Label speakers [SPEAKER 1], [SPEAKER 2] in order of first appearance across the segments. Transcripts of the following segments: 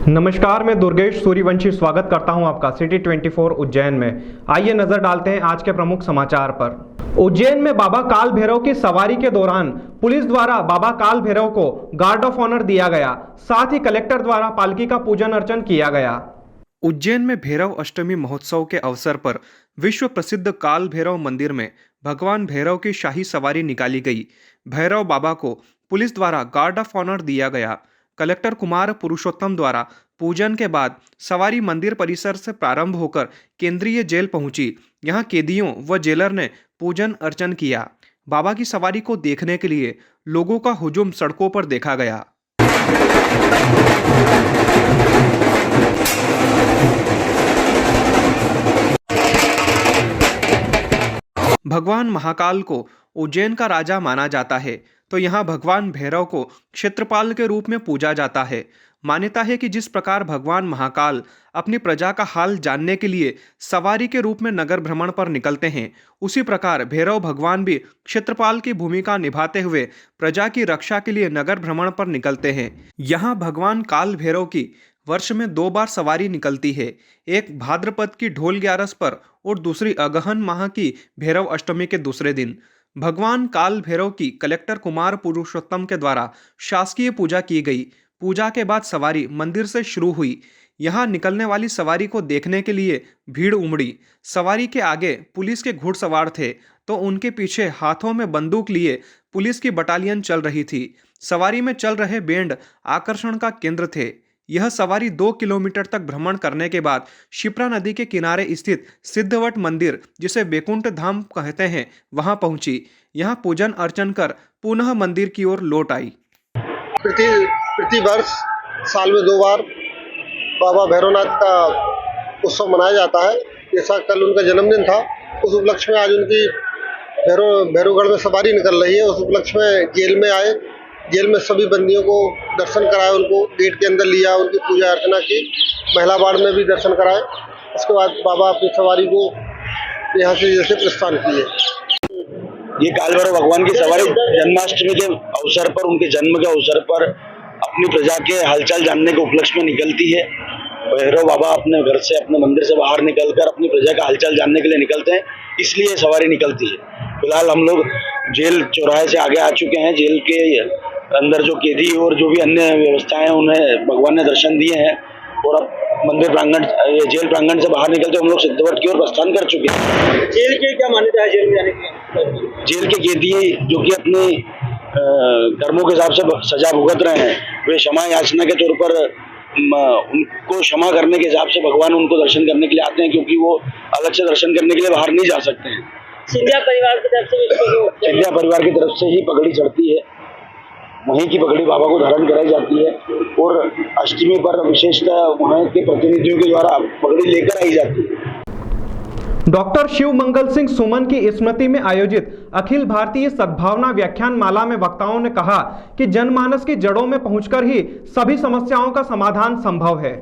[SPEAKER 1] नमस्कार, मैं दुर्गेश सूर्यवंशी स्वागत करता हूं आपका सिटी 24 उज्जैन में। आइए नजर डालते हैं आज के प्रमुख समाचार पर। उज्जैन में बाबा काल भैरव की सवारी के दौरान पुलिस द्वारा बाबा काल भैरव को गार्ड ऑफ ऑनर दिया गया। साथ ही कलेक्टर द्वारा पालकी का पूजन अर्चन किया गया। उज्जैन में भैरव अष्टमी महोत्सव के अवसर पर विश्व प्रसिद्ध काल भैरव मंदिर में भगवान भैरव की शाही सवारी निकाली गई। भैरव बाबा को पुलिस द्वारा गार्ड ऑफ ऑनर दिया गया। कलेक्टर कुमार पुरुषोत्तम द्वारा पूजन के बाद सवारी मंदिर परिसर से प्रारंभ होकर केंद्रीय जेल पहुंची। यहां कैदियों व जेलर ने पूजन अर्चन किया। बाबा की सवारी को देखने के लिए लोगों का हुजूम सड़कों पर देखा गया। भगवान महाकाल को उज्जैन का राजा माना जाता है, तो यहाँ भगवान भैरव को क्षेत्रपाल के रूप में पूजा जाता है। मान्यता है कि जिस प्रकार भगवान महाकाल अपनी प्रजा का हाल जानने के लिए सवारी के रूप में नगर भ्रमण पर निकलते हैं, उसी प्रकार भैरव भगवान भी क्षेत्रपाल की भूमिका निभाते हुए प्रजा की रक्षा के लिए नगर भ्रमण पर निकलते हैं। यहाँ भगवान काल भैरव की वर्ष में 2 बार सवारी निकलती है, एक भाद्रपद की ढोल ग्यारस पर और दूसरी अगहन माह की भैरव अष्टमी के दूसरे दिन। भगवान काल भैरव की कलेक्टर कुमार पुरुषोत्तम के द्वारा शासकीय पूजा की गई। पूजा के बाद सवारी मंदिर से शुरू हुई। यहाँ निकलने वाली सवारी को देखने के लिए भीड़ उमड़ी। सवारी के आगे पुलिस के घुड़सवार थे, तो उनके पीछे हाथों में बंदूक लिए पुलिस की बटालियन चल रही थी। सवारी में चल रहे बैंड आकर्षण का केंद्र थे। यह सवारी 2 किलोमीटर तक भ्रमण करने के बाद शिप्रा नदी के किनारे स्थित सिद्धवट मंदिर, जिसे बैकुंठ धाम कहते हैं, वहां पहुंची। यहां पूजन अर्चन कर पुनः मंदिर की ओर लौट आई।
[SPEAKER 2] प्रति वर्ष साल में 2 बार बाबा भैरवनाथ का उत्सव मनाया जाता है। जैसा कल उनका जन्मदिन था, उस उपलक्ष्य में आज उनकी भैरवगढ़ में सवारी निकल रही है। उस उपलक्ष्य में जेल में आए, जेल में सभी बंदियों को दर्शन कराए, उनको गेट के अंदर लिया, उनकी पूजा अर्चना की, महिला वार्ड में भी दर्शन कराए। उसके बाद बाबा अपनी सवारी को यहाँ से जैसे प्रस्थान किए।
[SPEAKER 3] ये काल भैरव भगवान की सवारी जन्माष्टमी के अवसर पर, उनके जन्म के अवसर पर अपनी प्रजा के हालचाल जानने के उपलक्ष्य में निकलती है। भैरव बाबा अपने घर से, अपने मंदिर से बाहर निकलकर अपनी प्रजा का हालचाल जानने के लिए निकलते हैं, इसलिए सवारी निकलती है। फिलहाल हम लोग जेल चौराहे से आगे आ चुके हैं। जेल के अंदर जो कैदी और जो भी अन्य व्यवस्थाएं हैं, उन्हें भगवान ने दर्शन दिए हैं और अब मंदिर प्रांगण, जेल प्रांगण से बाहर निकलते हम लोग सिद्धवट की ओर प्रस्थान कर चुके हैं।
[SPEAKER 4] जेल के क्या मान्यता है जेल में जाने की?
[SPEAKER 3] जेल के कैदी जो कि अपने कर्मों के हिसाब से सजा भुगत रहे हैं, वे क्षमा याचना के तौर पर उनको क्षमा करने के हिसाब से भगवान उनको दर्शन करने के लिए आते हैं, क्योंकि वो अलग से दर्शन करने के लिए बाहर नहीं जा सकते हैं।
[SPEAKER 4] सिंधिया परिवार की तरफ से
[SPEAKER 3] सिंधिया परिवार की तरफ से ही पगड़ी चढ़ती है, वहीं की पगड़ी बाबा को धारण कराई जाती है और अष्टमी पर विशेषतः वहाँ के प्रतिनिधियों के द्वारा पगड़ी लेकर आई जाती है।
[SPEAKER 1] डॉक्टर शिव मंगल सिंह सुमन की स्मृति में आयोजित अखिल भारतीय सद्भावना व्याख्यान माला में वक्ताओं ने कहा कि जनमानस की जड़ों में पहुंचकर ही सभी समस्याओं का समाधान संभव है।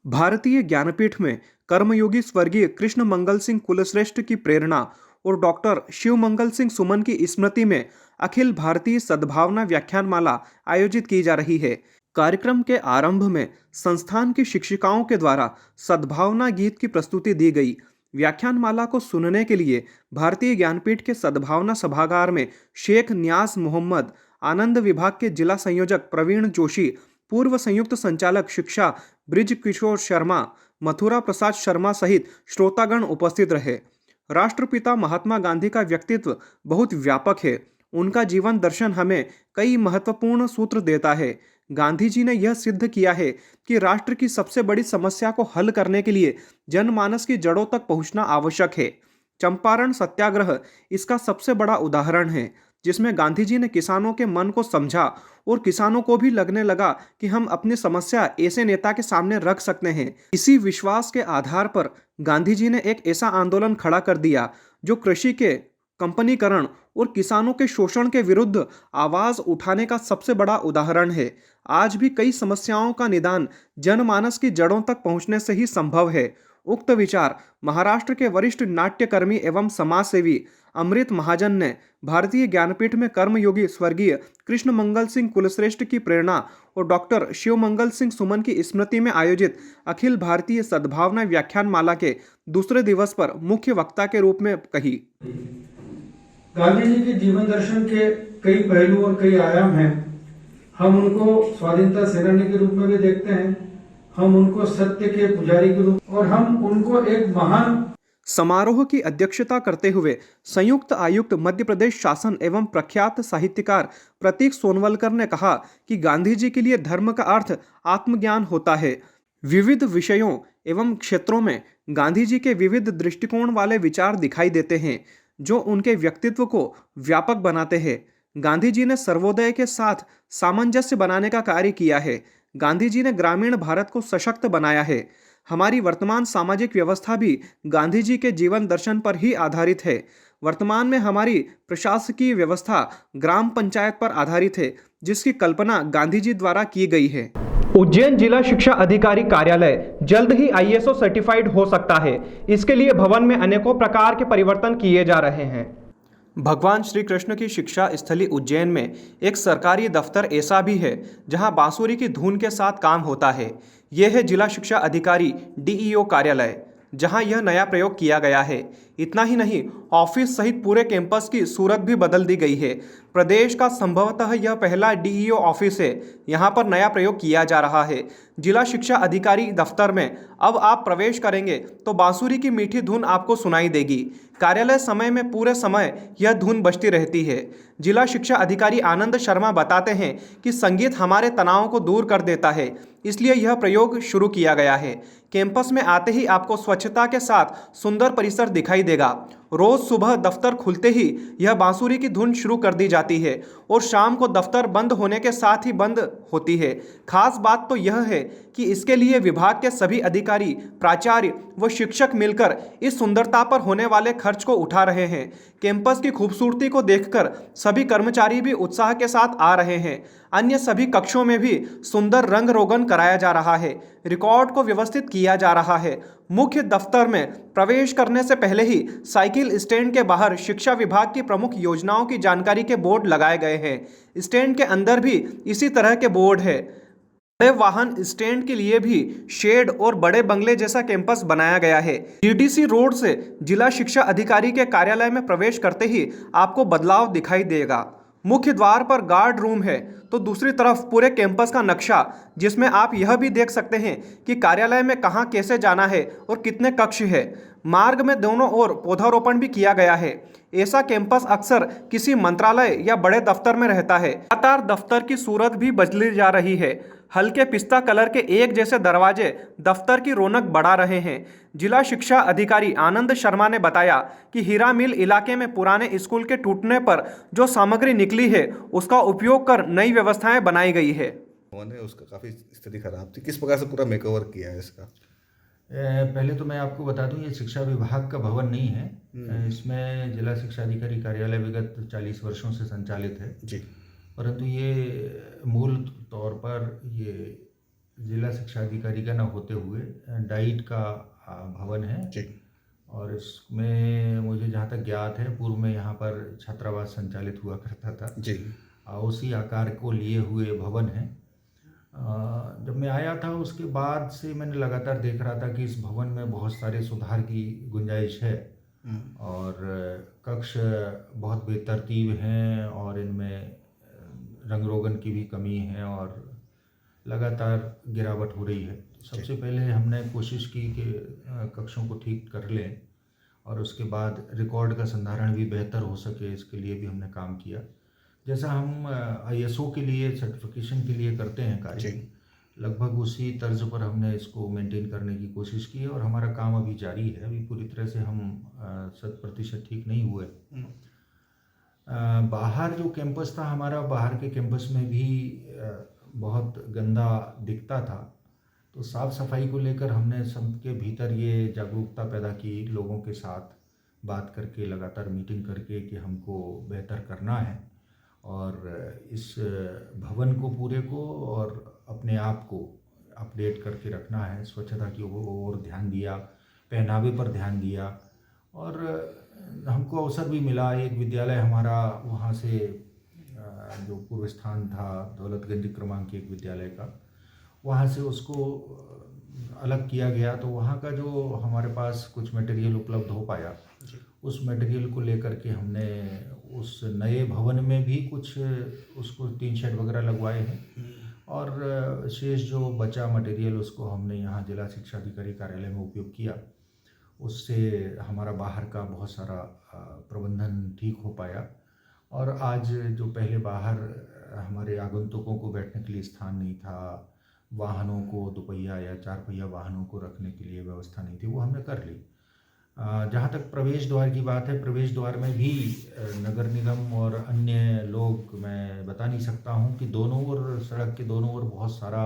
[SPEAKER 1] भारतीय ज्ञानपीठ में कर्मयोगी स्वर्गीय कृष्ण मंगल सिंह कुलश्रेष्ठ की प्रेरणा और डॉक्टर शिव मंगल सिंह सुमन की स्मृति में अखिल भारतीय सद्भावना व्याख्यान माला आयोजित की जा रही है। कार्यक्रम के आरंभ में संस्थान की शिक्षिकाओं के द्वारा सद्भावना गीत की प्रस्तुति दी गई। व्याख्यान माला को सुनने के लिए भारतीय ज्ञानपीठ के सद्भावना सभागार में शेख न्यास मोहम्मद, आनंद विभाग के जिला संयोजक प्रवीण जोशी, पूर्व संयुक्त संचालक शिक्षा ब्रिज किशोर शर्मा, मथुरा प्रसाद शर्मा सहित श्रोतागण उपस्थित रहे। राष्ट्रपिता महात्मा गांधी का व्यक्तित्व बहुत व्यापक है। उनका जीवन दर्शन हमें कई महत्वपूर्ण सूत्र देता है। गांधी जी ने यह सिद्ध किया है कि राष्ट्र की सबसे बड़ी समस्या को हल करने के लिए जनमानस की जड़ों तक पहुंचना आवश्यक है। चंपारण सत्याग्रह इसका सबसे बड़ा उदाहरण है, जिसमें गांधी जी ने किसानों के मन को समझा और किसानों को भी लगने लगा कि हम अपनी समस्या ऐसे नेता के सामने रख सकते हैं। इसी विश्वास के आधार पर गांधी जी ने एक ऐसा आंदोलन खड़ा कर दिया जो कृषि के कंपनीकरण और किसानों के शोषण के विरुद्ध आवाज उठाने का सबसे बड़ा उदाहरण है। आज भी कई समस्याओं का निदान जनमानस की जड़ों तक पहुंचने से ही संभव है। उक्त विचार महाराष्ट्र के वरिष्ठ नाट्यकर्मी एवं समाजसेवी अमृत महाजन ने भारतीय ज्ञानपीठ में कर्मयोगी स्वर्गीय कृष्ण मंगल सिंह कुलश्रेष्ठ की प्रेरणा और डॉक्टर शिव मंगल सिंह सुमन की स्मृति में आयोजित अखिल भारतीय सद्भावना व्याख्यान माला के दूसरे दिवस पर मुख्य वक्ता के रूप में कही।
[SPEAKER 5] गांधी जी के जीवन दर्शन के कई पहलू और कई आयाम हैं। हम उनको स्वाधीनता सेनानी के रूप में भी देखते हैं, हम उनको सत्य के पुजारी के रूप, और हम उनको एक महान
[SPEAKER 1] समारोह की अध्यक्षता करते हुए संयुक्त आयुक्त मध्य प्रदेश शासन एवं प्रख्यात साहित्यकार प्रतीक सोनवलकर ने कहा कि गांधी जी के लिए धर्म का अर्थ आत्मज्ञान होता है। विविध विषयों एवं क्षेत्रों में गांधी जी के विविध दृष्टिकोण वाले विचार दिखाई देते हैं जो उनके व्यक्तित्व को व्यापक बनाते हैं। गांधी जी ने सर्वोदय के साथ सामंजस्य बनाने का कार्य किया है। गांधी जी ने ग्रामीण भारत को सशक्त बनाया है। हमारी वर्तमान सामाजिक व्यवस्था भी गांधी जी के जीवन दर्शन पर ही आधारित है। वर्तमान में हमारी प्रशासकीय व्यवस्था ग्राम पंचायत पर आधारित है, जिसकी कल्पना गांधी जी द्वारा की गई है। उज्जैन जिला शिक्षा अधिकारी कार्यालय जल्द ही ISO सर्टिफाइड हो सकता है। इसके लिए भवन में अनेकों प्रकार के परिवर्तन किए जा रहे हैं। भगवान श्री कृष्ण की शिक्षा स्थली उज्जैन में एक सरकारी दफ्तर ऐसा भी है जहां बांसुरी की धुन के साथ काम होता है। यह है जिला शिक्षा अधिकारी DEO कार्यालय, जहां यह नया प्रयोग किया गया है। इतना ही नहीं, ऑफिस सहित पूरे कैंपस की सूरत भी बदल दी गई है। प्रदेश का संभवतः यह पहला DEO ऑफिस है। यहां पर नया प्रयोग किया जा रहा है। जिला शिक्षा अधिकारी दफ्तर में अब आप प्रवेश करेंगे तो बांसुरी की मीठी धुन आपको सुनाई देगी। कार्यालय समय में पूरे समय यह धुन बजती रहती है। जिला शिक्षा अधिकारी आनंद शर्मा बताते हैं कि संगीत हमारे तनाव को दूर कर देता है, इसलिए यह प्रयोग शुरू किया गया है। कैंपस में आते ही आपको स्वच्छता के साथ सुंदर परिसर दिखाई देगा। रोज सुबह दफ्तर खुलते ही यह बांसुरी की धुन शुरू कर दी जाती है और शाम को दफ्तर बंद होने के साथ ही बंद होती है। खास बात तो यह है कि इसके लिए विभाग के सभी अधिकारी, प्राचार्य व शिक्षक मिलकर इस सुंदरता पर होने वाले खर्च को उठा रहे हैं। कैंपस की खूबसूरती को देखकर सभी कर्मचारी भी उत्साह के साथ आ रहे हैं। अन्य सभी कक्षों में भी सुंदर रंग रोगन कराया जा रहा है। रिकॉर्ड को व्यवस्थित किया जा रहा है। मुख्य दफ्तर में प्रवेश करने से पहले ही साइकिल स्टैंड के बाहर शिक्षा विभाग की प्रमुख योजनाओं की जानकारी के बोर्ड लगाए गए हैं। स्टैंड के अंदर भी इसी तरह के बोर्ड है। बड़े वाहन स्टैंड के लिए भी शेड और बड़े बंगले जैसा कैंपस बनाया गया है। GDC रोड से जिला शिक्षा अधिकारी के कार्यालय में प्रवेश करते ही आपको बदलाव दिखाई देगा। मुख्य द्वार पर गार्ड रूम है तो दूसरी तरफ पूरे कैंपस का नक्शा, जिसमें आप यह भी देख सकते हैं कि कार्यालय में कहां कैसे जाना है और कितने कक्ष है। मार्ग में दोनों ओर पौधारोपण भी किया गया है। ऐसा कैंपस अक्सर किसी मंत्रालय या बड़े दफ्तर में रहता है। लगातार दफ्तर की सूरत भी बदली जा रही है। हल्के पिस्ता कलर के एक जैसे दरवाजे दफ्तर की रौनक बढ़ा रहे हैं। जिला शिक्षा अधिकारी आनंद शर्मा ने बताया कि हीरा मिल इलाके में पुराने स्कूल के टूटने पर जो सामग्री निकली है उसका उपयोग कर नई व्यवस्थाएं बनाई गई है।
[SPEAKER 6] उसका काफ़ी स्थिति खराब थी। किस प्रकार से पूरा मेकओवर किया है इसका?
[SPEAKER 5] पहले तो मैं आपको बता दूं, ये शिक्षा विभाग का भवन नहीं है। इसमें जिला शिक्षा अधिकारी कार्यालय विगत 40 वर्षों से संचालित है
[SPEAKER 6] जी,
[SPEAKER 5] परंतु ये मूल तौर पर ये जिला शिक्षा अधिकारी का न होते हुए डाइट का भवन है
[SPEAKER 6] जी।
[SPEAKER 5] और इसमें मुझे जहाँ तक ज्ञात है पूर्व में यहाँ पर छात्रावास संचालित हुआ करता था
[SPEAKER 6] जी।
[SPEAKER 5] उसी आकार को लिए हुए भवन है। जब मैं आया था उसके बाद से मैंने लगातार देख रहा था कि इस भवन में बहुत सारे सुधार की गुंजाइश है और कक्ष बहुत बेतरतीब हैं और इनमें रंग रोगन की भी कमी है और लगातार गिरावट हो रही है। सबसे पहले हमने कोशिश की कि कक्षों को ठीक कर लें और उसके बाद रिकॉर्ड का संधारण भी बेहतर हो सके, इसके लिए भी हमने काम किया। जैसा हम ISO के लिए सर्टिफिकेशन के लिए करते हैं कार्य, लगभग उसी तर्ज पर हमने इसको मेंटेन करने की कोशिश की है और हमारा काम अभी जारी है। अभी पूरी तरह से हम 100% ठीक नहीं हुए। बाहर जो कैंपस था हमारा, बाहर के कैंपस में भी बहुत गंदा दिखता था, तो साफ़ सफाई को लेकर हमने सबके भीतर ये जागरूकता पैदा की, लोगों के साथ बात करके, लगातार मीटिंग करके कि हमको बेहतर करना है और इस भवन को पूरे को और अपने आप को अपडेट करके रखना है। स्वच्छता की ओर ध्यान दिया, पहनावे पर ध्यान दिया। और हमको अवसर भी मिला, एक विद्यालय हमारा वहाँ से जो पूर्व स्थान था दौलतगंज क्रमांक 1 विद्यालय का, वहाँ से उसको अलग किया गया। तो वहाँ का जो हमारे पास कुछ मटेरियल उपलब्ध हो पाया, उस मटेरियल को लेकर के हमने उस नए भवन में भी कुछ उसको टीन शेड वगैरह लगवाए हैं, और शेष जो बचा मटेरियल उसको हमने यहाँ जिला शिक्षा अधिकारी कार्यालय में उपयोग किया। उससे हमारा बाहर का बहुत सारा प्रबंधन ठीक हो पाया। और आज जो पहले बाहर हमारे आगंतुकों को बैठने के लिए स्थान नहीं था, वाहनों को 2 पहिया या 4 पहिया वाहनों को रखने के लिए व्यवस्था नहीं थी, वो हमने कर ली। जहाँ तक प्रवेश द्वार की बात है, प्रवेश द्वार में भी नगर निगम और अन्य लोग, मैं बता नहीं सकता हूँ कि दोनों ओर, सड़क के दोनों ओर बहुत सारा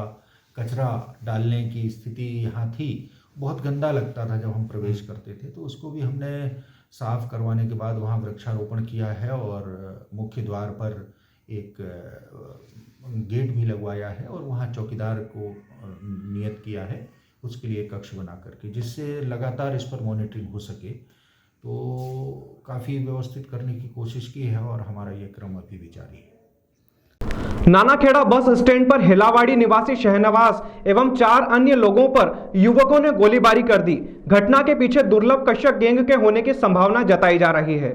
[SPEAKER 5] कचरा डालने की स्थिति यहाँ थी। बहुत गंदा लगता था जब हम प्रवेश करते थे। तो उसको भी हमने साफ करवाने के बाद वहाँ वृक्षारोपण किया है, और मुख्य द्वार पर एक गेट भी लगवाया है, और वहाँ चौकीदार को नियत किया है उसके लिए कक्ष बना करके, जिससे लगातार इस पर मॉनिटरिंग हो सके। तो काफ़ी व्यवस्थित करने की कोशिश की है, और हमारा ये क्रम अभी भी जारी है।
[SPEAKER 1] नानाखेड़ा बस स्टैंड पर हिलावाड़ी निवासी शहनवाज एवं 4 अन्य लोगों पर युवकों ने गोलीबारी कर दी। घटना के पीछे दुर्लभ कश्यप गैंग के होने की संभावना जताई जा रही है।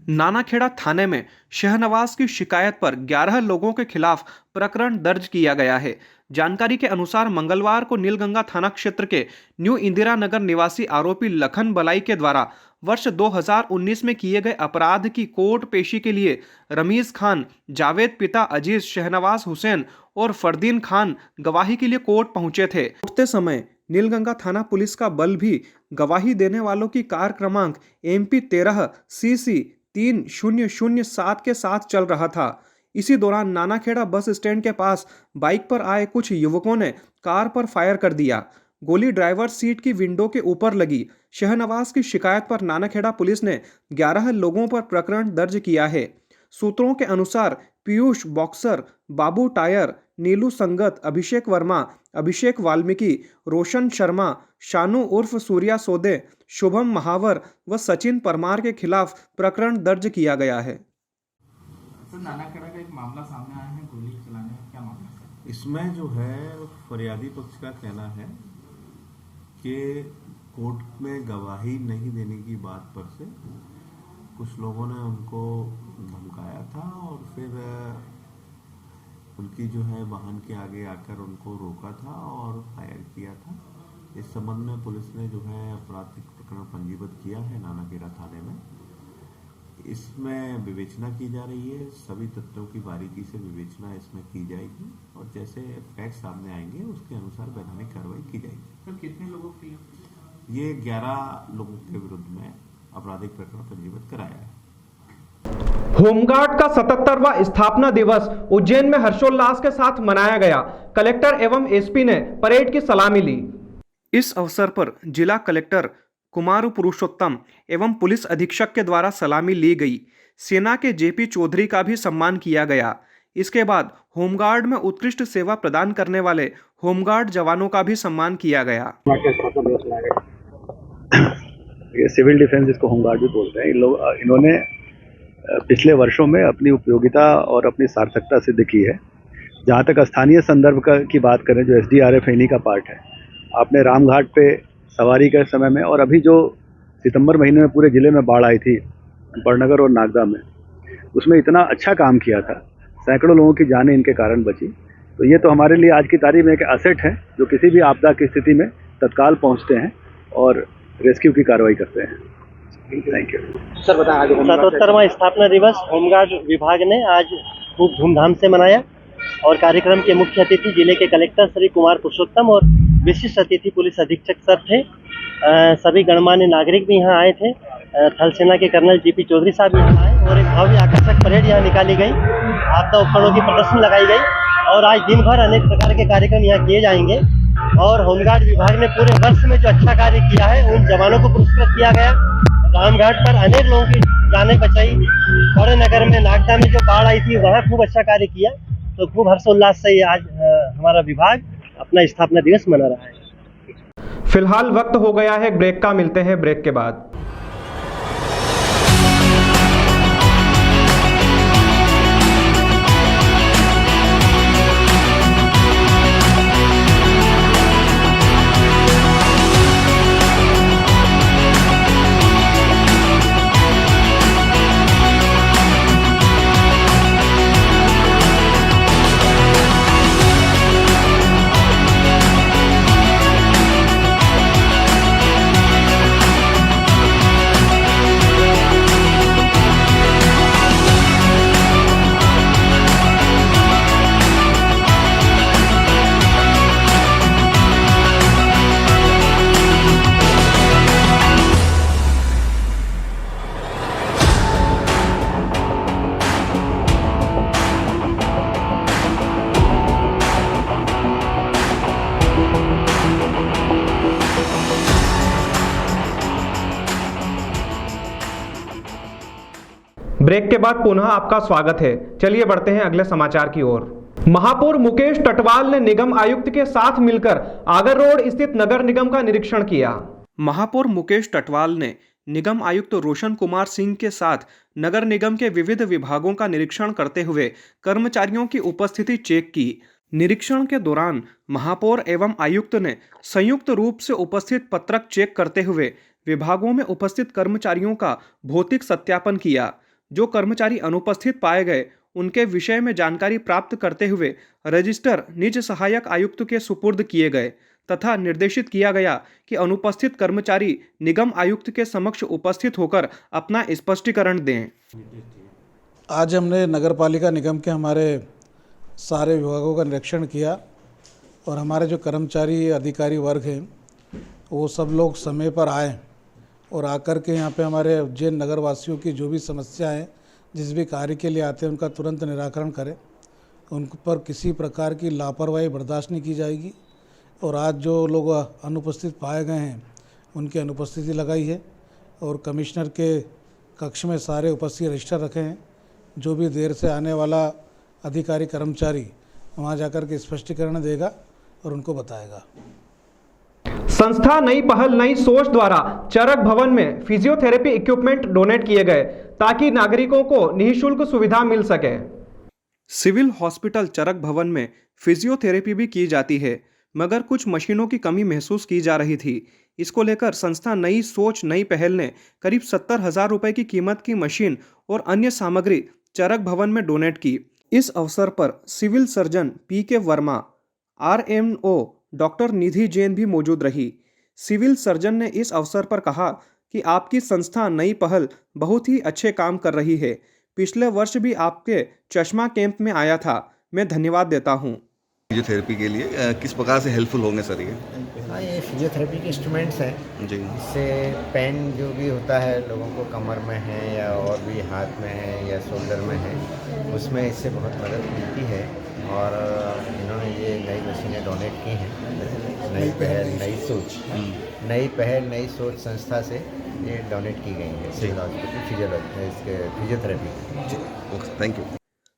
[SPEAKER 7] नानाखेड़ा थाने में शहनवाज की शिकायत पर 11 लोगों के खिलाफ प्रकरण दर्ज किया गया है। जानकारी के अनुसार मंगलवार को नीलगंगा थाना क्षेत्र के न्यू इंदिरा नगर निवासी आरोपी लखन बलाई के द्वारा वर्ष 2019 में किए गए अपराध की कोर्ट पेशी के लिए रमीज खान, जावेद पिता अजीज, शहनवाज हुसैन और फरदीन खान गवाही के लिए कोर्ट पहुंचे थे। उठते समय नीलगंगा थाना पुलिस का बल भी गवाही देने वालों की कार क्रमांक MP 13 CC 3007 के साथ चल रहा था। इसी दौरान नानाखेड़ा बस स्टैंड के पास बाइक पर आए कुछ युवकों ने कार पर फायर कर दिया। गोली ड्राइवर सीट की विंडो के ऊपर लगी। शहनवाज की शिकायत पर नानाखेड़ा पुलिस ने 11 लोगों पर प्रकरण दर्ज किया है। सूत्रों के अनुसार पीयूष बॉक्सर, बाबू टायर, नीलू संगत, अभिषेक वर्मा, अभिषेक वाल्मीकि, रोशन शर्मा, शानू उर्फ सूर्या सोदे, शुभम महावर व सचिन परमार के खिलाफ प्रकरण दर्ज किया गया है।
[SPEAKER 8] सर, नानाखेड़ा का एक मामला सामने आया है गोली चलाने का, क्या मामला है?
[SPEAKER 9] इसमें जो है फरियादी पक्ष का कहना है कि कोर्ट में गवाही नहीं देने की बात पर से कुछ लोगों ने उनको धमकाया था, और फिर उनकी जो है वाहन के आगे आकर उनको रोका था और फायर किया था। इस संबंध में पुलिस ने जो है आपराधिक प्रकरण पंजीबद्ध किया है नानाखेड़ा थाने में। इसमें विवेचना की जा रही है, सभी तथ्यों की बारीकी से विवेचना इसमें की जाएगी, और जैसे फैक्ट सामने आएंगे उसके अनुसार वैधानिक कार्रवाई की जाएगी।
[SPEAKER 8] सर, कितने लोगों के लिए?
[SPEAKER 9] ये 11 लोगों के विरुद्ध में आपराधिक प्रकरण पंजीबद्ध कराया है।
[SPEAKER 1] होमगार्ड का 77वां स्थापना दिवस उज्जैन में हर्षोल्लास के साथ मनाया गया। कलेक्टर एवं SP ने परेड की सलामी ली।
[SPEAKER 7] इस अवसर पर जिला कलेक्टर कुमार पुरुषोत्तम एवं पुलिस अधीक्षक के द्वारा सलामी ली गई। सेना के JP चौधरी का भी सम्मान किया गया। इसके बाद होमगार्ड में उत्कृष्ट सेवा प्रदान करने वाले होमगार्ड जवानों का भी सम्मान किया गया।
[SPEAKER 10] ये सिविल डिफेंस इसको होमगार्ड भी बोलते हैं। इन्होंने पिछले वर्षों में अपनी उपयोगिता और अपनी सार्थकता सिद्ध की है। जहाँ तक स्थानीय संदर्भ की बात करें, जो SDRF ऐनी का पार्ट है, आपने रामघाट पे सवारी के समय में, और अभी जो सितंबर महीने में पूरे ज़िले में बाढ़ आई थी बड़नगर और नागदा में, उसमें इतना अच्छा काम किया था, सैकड़ों लोगों की जानें इनके कारण बची। तो ये तो हमारे लिए आज की तारीख में एक एसेट है, जो किसी भी आपदा की स्थिति में तत्काल पहुंचते हैं और रेस्क्यू की कार्रवाई करते हैं। Thank you
[SPEAKER 8] sir. बताएं आगे।
[SPEAKER 4] 77वां स्थापना दिवस होमगार्ड विभाग ने आज खूब धूमधाम से मनाया, और कार्यक्रम के मुख्य अतिथि जिले के कलेक्टर श्री कुमार पुरुषोत्तम और विशिष्ट अतिथि पुलिस अधीक्षक सर थे। सभी गणमान्य नागरिक भी यहाँ आए थे। थल सेना के कर्नल JP चौधरी साहब यहाँ आए, और एक भव्य आकर्षक परेड यहाँ निकाली गई, आपदा उपकरणों की प्रदर्शन लगाई गई, और आज दिन भर अनेक प्रकार के कार्यक्रम यहाँ किए जाएंगे। और होमगार्ड विभाग ने पूरे वर्ष में जो अच्छा कार्य किया है, उन जवानों को पुरस्कृत किया गया। रामघाट पर अनेक लोगों की जानें बचाई, बड़े नगर में नागदा में जो बाढ़ आई थी वहाँ खूब अच्छा कार्य किया। तो खूब हर्षोल्लास से आज हमारा विभाग अपना स्थापना दिवस मना रहा है।
[SPEAKER 1] फिलहाल वक्त हो गया है ब्रेक का, मिलते हैं ब्रेक के बाद। ब्रेक के बाद पुनः आपका स्वागत है। चलिए बढ़ते हैं अगले समाचार की ओर। महापौर मुकेश टटवाल ने निगम आयुक्त के साथ मिलकर आगर रोड स्थित नगर निगम का निरीक्षण किया।
[SPEAKER 7] महापौर मुकेश टटवाल ने निगम आयुक्त रोशन कुमार सिंह के साथ नगर निगम के विविध विभागों का निरीक्षण करते हुए कर्मचारियों की उपस्थिति चेक की। निरीक्षण के दौरान महापौर एवं आयुक्त ने संयुक्त रूप से उपस्थित पत्रक चेक करते हुए विभागों में उपस्थित कर्मचारियों का भौतिक सत्यापन किया। जो कर्मचारी अनुपस्थित पाए गए उनके विषय में जानकारी प्राप्त करते हुए रजिस्टर निज सहायक आयुक्त के सुपुर्द किए गए तथा निर्देशित किया गया कि अनुपस्थित कर्मचारी निगम आयुक्त के समक्ष उपस्थित होकर अपना स्पष्टीकरण दें।
[SPEAKER 11] आज हमने नगर पालिका निगम के हमारे सारे विभागों का निरीक्षण किया और हमारे जो कर्मचारी अधिकारी वर्ग हैं वो सब लोग समय पर आए और आकर के यहाँ पे हमारे उज्जैन नगर वासियों की जो भी समस्याएं जिस भी कार्य के लिए आते हैं उनका तुरंत निराकरण करें। उन पर किसी प्रकार की लापरवाही बर्दाश्त नहीं की जाएगी। और आज जो लोग अनुपस्थित पाए गए हैं उनकी अनुपस्थिति लगाई है और कमिश्नर के कक्ष में सारे उपस्थित रजिस्टर रखे हैं। जो भी देर से आने वाला अधिकारी कर्मचारी वहाँ जाकर के स्पष्टीकरण देगा और उनको बताएगा।
[SPEAKER 1] संस्था नई पहल नई सोच द्वारा चरक भवन में फिजियोथेरेपी इक्विपमेंट डोनेट किए गए ताकि नागरिकों को निःशुल्क सुविधा मिल सके।
[SPEAKER 7] सिविल हॉस्पिटल चरक भवन में फिजियोथेरेपी भी की जाती है, मगर कुछ मशीनों की कमी महसूस की जा रही थी। इसको लेकर संस्था नई सोच नई पहल ने करीब 70,000 रुपए की कीमत की मशीन और अन्य सामग्री चरक भवन में डोनेट की। इस अवसर पर civil surgeon PK Verma, RMO doctor Nidhi Jain भी मौजूद रही। सिविल सर्जन ने इस अवसर पर कहा कि आपकी संस्था नई पहल बहुत ही अच्छे काम कर रही है। पिछले वर्ष भी आपके चश्मा कैंप में आया था, मैं धन्यवाद देता हूँ।
[SPEAKER 6] फिजियोथेरेपी के लिए किस प्रकार से हेल्पफुल होंगे सर ये?
[SPEAKER 12] हाँ, ये फिजियोथेरेपी के इंस्ट्रूमेंट्स हैं
[SPEAKER 6] जी।
[SPEAKER 12] इससे पेन जो भी होता है लोगों को कमर में है या और भी हाथ में है या शोल्डर में है, उसमें इससे बहुत मदद मिलती है। और इन्होंने ये नई मशीनें डोनेट की हैं। नई पहल नई सोच संस्था से ये डोनेट की गई है civil hospital physiotherapy.
[SPEAKER 6] Thank you.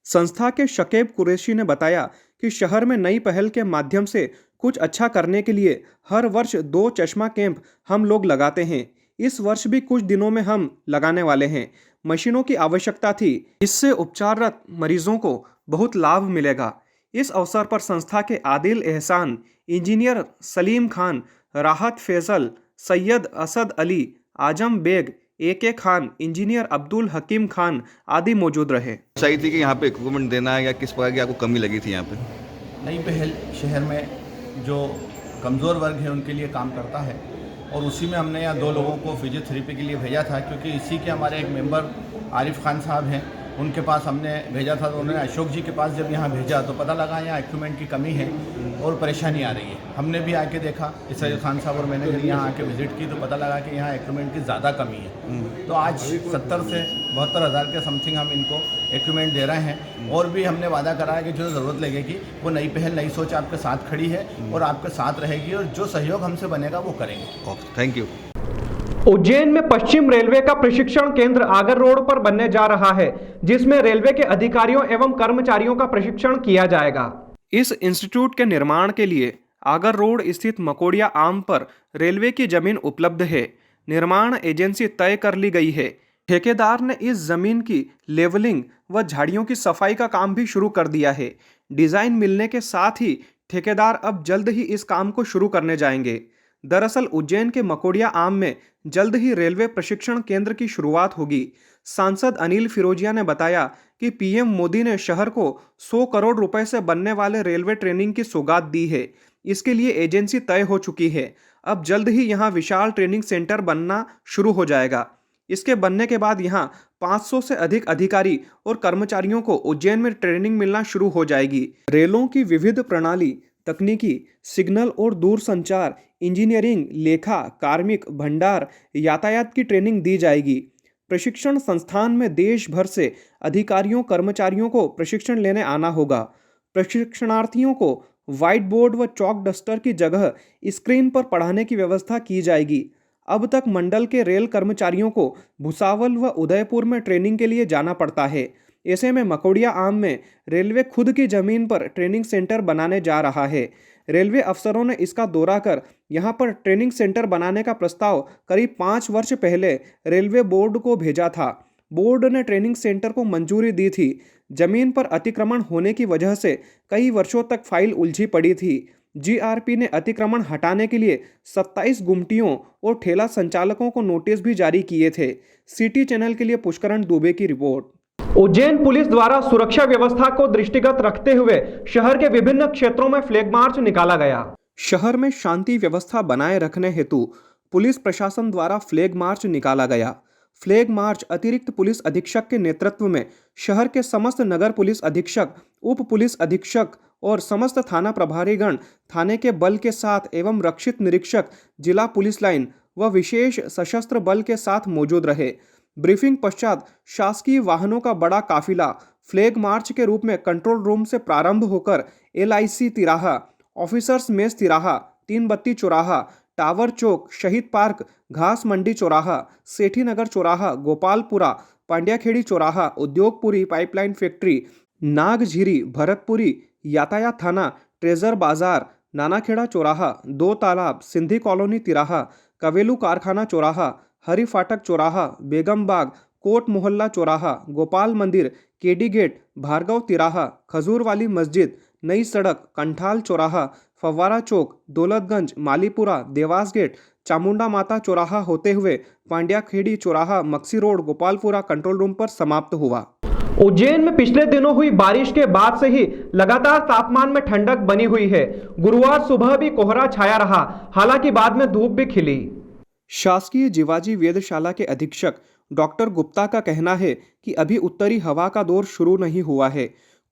[SPEAKER 7] संस्था के शकेब कुरैशी ने बताया कि शहर में नई पहल के माध्यम से कुछ अच्छा करने के लिए हर वर्ष 2 चश्मा कैंप हम लोग लगाते हैं। इस वर्ष भी कुछ दिनों में हम लगाने वाले हैं। मशीनों की आवश्यकता थी, इससे उपचाररत मरीजों को बहुत लाभ मिलेगा। इस अवसर पर संस्था के आदिल एहसान, engineer Salim Khan, Rahat Faizal, Syed Asad Ali, Azam Baig, AK Khan, engineer Abdul Hakim Khan आदि मौजूद रहे।
[SPEAKER 6] सही थी कि यहाँ पे इक्विपमेंट देना है या किस प्रकार की आपको कमी लगी थी यहाँ पे?
[SPEAKER 13] नई पहल शहर में जो कमज़ोर वर्ग है उनके लिए काम करता है और उसी में हमने यहाँ 2 लोगों को फिजियोथेरेपी के लिए भेजा था, क्योंकि इसी के हमारे एक मेंबर आरिफ खान साहब हैं, उनके पास हमने भेजा था। तो उन्होंने अशोक जी के पास जब यहाँ भेजा तो पता लगा यहाँ इक्विपमेंट की कमी है और परेशानी आ रही है। हमने भी आके देखा, इसराइल खान साहब और मैंने जब यहाँ आके विजिट की तो पता लगा कि यहाँ इक्विपमेंट की ज़्यादा कमी है। तो आज 70 से 72 हज़ार के समथिंग हम इनको इक्विपमेंट दे रहे हैं और भी हमने वादा करा है कि जो ज़रूरत लगेगी वो नई पहल नई सोच आपके साथ खड़ी है और आपके साथ रहेगी और जो सहयोग हमसे बनेगा वो करेंगे।
[SPEAKER 6] Thank you.
[SPEAKER 1] उज्जैन में पश्चिम रेलवे का प्रशिक्षण केंद्र आगर रोड पर बनने जा रहा है, जिसमें रेलवे के अधिकारियों एवं कर्मचारियों का प्रशिक्षण किया जाएगा।
[SPEAKER 7] इस इंस्टीट्यूट के निर्माण के लिए आगर रोड स्थित मकोड़िया आम पर रेलवे की जमीन उपलब्ध है। निर्माण एजेंसी तय कर ली गई है। ठेकेदार ने इस जमीन की लेवलिंग व झाड़ियों की सफाई का काम भी शुरू कर दिया है। डिजाइन मिलने के साथ ही ठेकेदार अब जल्द ही इस काम को शुरू करने जाएंगे। दरअसल उज्जैन के मकोड़िया आम में जल्द ही रेलवे प्रशिक्षण केंद्र की शुरुआत होगी। सांसद अनिल फिरोजिया ने बताया कि पीएम मोदी ने शहर को 100 करोड़ रुपए से बनने वाले रेलवे ट्रेनिंग की सौगात दी है। इसके लिए एजेंसी तय हो चुकी है। अब जल्द ही यहां विशाल ट्रेनिंग सेंटर बनना शुरू हो जाएगा। इसके बनने के बाद यहां 500 से अधिक अधिकारी और कर्मचारियों को उज्जैन में ट्रेनिंग मिलना शुरू हो जाएगी। रेलों की विविध प्रणाली, तकनीकी, सिग्नल और दूरसंचार, इंजीनियरिंग, लेखा, कार्मिक, भंडार, यातायात की ट्रेनिंग दी जाएगी। प्रशिक्षण संस्थान में देश भर से अधिकारियों कर्मचारियों को प्रशिक्षण लेने आना होगा। प्रशिक्षणार्थियों को व्हाइट बोर्ड व चॉक डस्टर की जगह स्क्रीन पर पढ़ाने की व्यवस्था की जाएगी। अब तक मंडल के रेल कर्मचारियों को भुसावल व उदयपुर में ट्रेनिंग के लिए जाना पड़ता है। ऐसे में मकोड़िया आम में रेलवे खुद की जमीन पर ट्रेनिंग सेंटर बनाने जा रहा है। रेलवे अफसरों ने इसका दौरा कर यहां पर ट्रेनिंग सेंटर बनाने का प्रस्ताव करीब 5 वर्ष पहले रेलवे बोर्ड को भेजा था। बोर्ड ने ट्रेनिंग सेंटर को मंजूरी दी थी। जमीन पर अतिक्रमण होने की वजह से कई वर्षों तक फाइल उलझी पड़ी थी। जीआरपी ने अतिक्रमण हटाने के लिए 27 गुमटियों और ठेला संचालकों को नोटिस भी जारी किए थे। सिटी चैनल के लिए पुष्करण दुबे की रिपोर्ट।
[SPEAKER 1] उज्जैन पुलिस द्वारा सुरक्षा व्यवस्था को दृष्टिगत रखते हुए शहर के विभिन्न क्षेत्रों में फ्लैग मार्च निकाला गया।
[SPEAKER 7] शहर में शांति व्यवस्था बनाए रखने हेतु पुलिस प्रशासन द्वारा फ्लैग मार्च निकाला गया। फ्लैग मार्च अतिरिक्त पुलिस अधीक्षक के नेतृत्व में शहर के समस्त नगर पुलिस अधीक्षक, उप पुलिस अधीक्षक और समस्त थाना प्रभारीगण थाने के बल के साथ एवं रक्षित निरीक्षक, जिला पुलिस लाइन व विशेष सशस्त्र बल के साथ मौजूद रहे। ब्रीफिंग पश्चात शासकीय वाहनों का बड़ा काफिला फ्लैग मार्च के रूप में कंट्रोल रूम से प्रारंभ होकर LIC तिराहा, ऑफिसर्स मेस तिराहा, 3 बत्ती चौराहा, टावर चौक, शहीद पार्क, घास मंडी चौराहा, सेठी नगर चौराहा, गोपालपुरा, पांड्याखेड़ी चौराहा, उद्योगपुरी पाइपलाइन फैक्ट्री, नागझीरी, भरतपुरी, यातायात थाना, ट्रेजर बाजार, नानाखेड़ा चौराहा, 2 तालाब, सिंधी कॉलोनी तिराहा, कवेलू कारखाना चौराहा, हरी फाटक चौराहा, बेगम बाग, कोट मोहल्ला चौराहा, गोपाल मंदिर, केडी गेट, भार्गव तिराहा, खजूर वाली मस्जिद, नई सड़क, कंठाल चौराहा, फव्वारा चौक, दौलतगंज, मालीपुरा, देवास गेट, चामुंडा माता चौराहा होते हुए पांड्याखेड़ी चौराहा, Maksi road, Gopalpura control room पर समाप्त हुआ।
[SPEAKER 1] उज्जैन में पिछले दिनों हुई बारिश के बाद से ही लगातार तापमान में ठंडक बनी हुई है। गुरुवार सुबह भी कोहरा छाया रहा, हालांकि बाद में धूप भी खिली।
[SPEAKER 7] शासकीय जिवाजी वेधशाला के अधीक्षक डॉक्टर गुप्ता का कहना है कि अभी उत्तरी हवा का दौर शुरू नहीं हुआ है।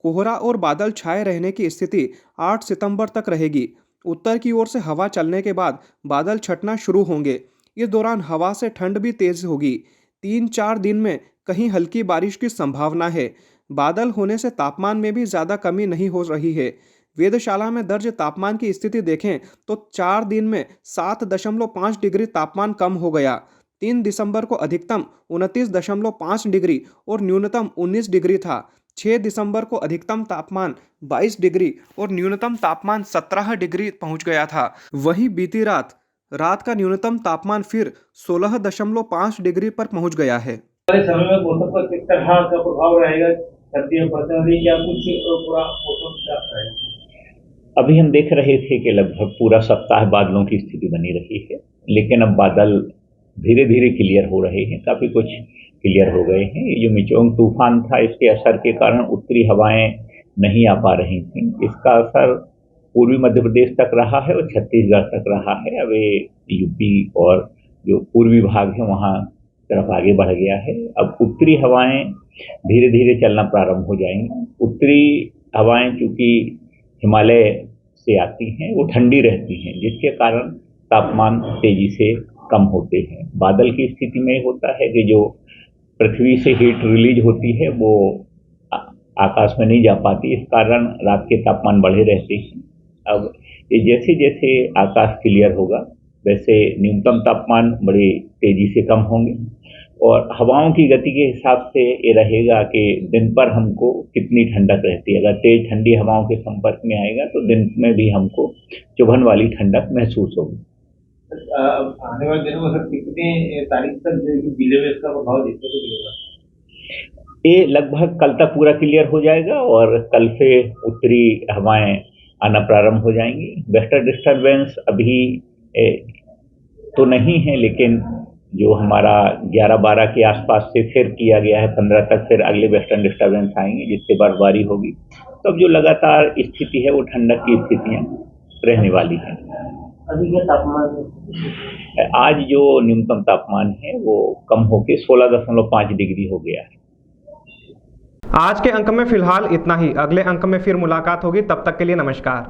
[SPEAKER 7] कोहरा और बादल छाए रहने की स्थिति 8 सितंबर तक रहेगी। उत्तर की ओर से हवा चलने के बाद बादल छटना शुरू होंगे। इस दौरान हवा से ठंड भी तेज होगी। 3-4 दिन में कहीं हल्की बारिश की संभावना है। बादल होने से तापमान में भी ज़्यादा कमी नहीं हो रही है। वेधशाला में दर्ज तापमान की स्थिति देखें तो 4 दिन में 7.5 डिग्री तापमान कम हो गया। 3 दिसंबर को अधिकतम 29.5 डिग्री और न्यूनतम 19 डिग्री था। 6 दिसंबर को अधिकतम तापमान 22 डिग्री और न्यूनतम तापमान 17 डिग्री पहुंच गया था। वहीं बीती रात का न्यूनतम तापमान फिर 16.5 डिग्री पर पहुंच गया है।
[SPEAKER 8] समय में मौसम पर किस तरह का प्रभाव रहेगा? सर्दियां पड़ने वाली या कुछ पूरा मौसम क्या रहेगा?
[SPEAKER 14] अभी हम देख रहे थे कि लगभग पूरा सप्ताह बादलों की स्थिति बनी रही है, लेकिन अब बादल धीरे धीरे क्लियर हो रहे हैं। काफ़ी कुछ क्लियर हो गए हैं। ये जो मिचोंग तूफान था, इसके असर के कारण उत्तरी हवाएं नहीं आ पा रही थी। इसका असर पूर्वी मध्य प्रदेश तक रहा है और छत्तीसगढ़ तक रहा है। अब ये यूपी और जो पूर्वी भाग है वहाँ तरफ आगे बढ़ गया है। अब उत्तरी हवाएं धीरे धीरे चलना प्रारंभ हो जाएंगी। उत्तरी हवाएं चूँकि हिमालय से आती हैं, वो ठंडी रहती हैं, जिसके कारण तापमान तेजी से कम होते हैं। बादल की स्थिति में होता है कि जो पृथ्वी से हीट रिलीज होती है वो आकाश में नहीं जा पाती, इस कारण रात के तापमान बढ़े रहते हैं। अब ये जैसे जैसे आकाश क्लियर होगा वैसे न्यूनतम तापमान बड़ी तेजी से कम होंगे और हवाओं की गति के हिसाब से ये रहेगा कि दिन पर हमको कितनी ठंडक रहती है। अगर तेज ठंडी हवाओं के संपर्क में आएगा तो दिन में भी हमको चुभन वाली ठंडक महसूस होगी।
[SPEAKER 8] आने वाले दिनों में सर कितनी तारीख तक जो गीले में इसका प्रभाव देखने को मिलेगा?
[SPEAKER 14] ये लगभग कल तक पूरा क्लियर हो जाएगा और कल से उत्तरी हवाएं आना प्रारंभ हो जाएंगी। वेस्टर्न डिस्टर्बेंस अभी तो नहीं है, लेकिन जो हमारा 11-12 के आसपास से फिर किया गया है 15 तक फिर अगले वेस्टर्न डिस्टर्बेंस आएंगे जिससे बर्फबारी होगी। तो अब जो लगातार स्थिति है वो ठंडक की स्थितियाँ रहने वाली हैं।
[SPEAKER 8] अभी क्या तापमान?
[SPEAKER 14] आज जो न्यूनतम तापमान है वो कम होकर 16.5 डिग्री हो गया है।
[SPEAKER 1] आज के अंक में फिलहाल इतना ही। अगले अंक में फिर मुलाकात होगी, तब तक के लिए नमस्कार।